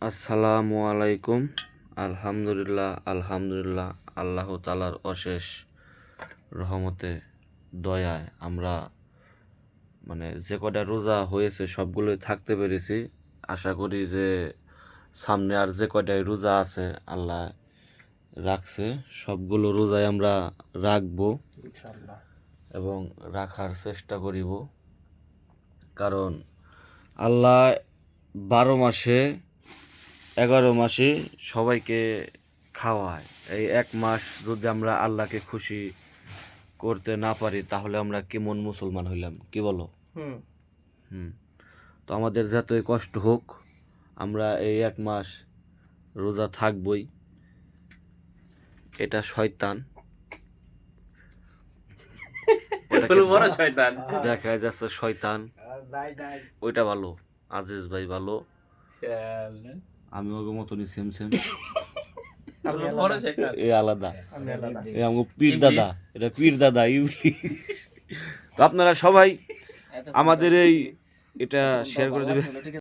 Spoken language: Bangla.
আসসালামু আলাইকুম। আলহামদুলিল্লাহ আল্লাহ তাআলার অশেষ রহমতে দয়ায় আমরা যে কটা রোজা হয়েছে সবগুলোই থাকতে পেরেছি। আশা করি যে সামনে আর যে কটাই রোজা আছে আল্লাহ রাখছে সবগুলো রোজায় আমরা রাখবো ইনশাআল্লাহ এবং রাখার চেষ্টা করিব। কারণ আল্লাহ 12 মাসে 11 মাসে সবাইকে খাওয়ায়। এই এক মাস যদি আমরা আল্লাহকে খুশি করতে না পারি তাহলে আমরা কেমন মুসলমান হইলাম, কি বলো? তো আমাদের যতই কষ্ট হোক আমরা এই এক মাস রোজা থাকবই। এটা শয়তান, দেখা যাচ্ছে শয়তান, ওইটা ভালো, আজিজ ভাই ভালো, আমি ওর মতনই সেম এ আলাদা, এ আমার পীর দাদা, এটা পীর দাদা ইবলিস। তো আপনারা সবাই আমাদের এটা শেয়ার করে দেবেন।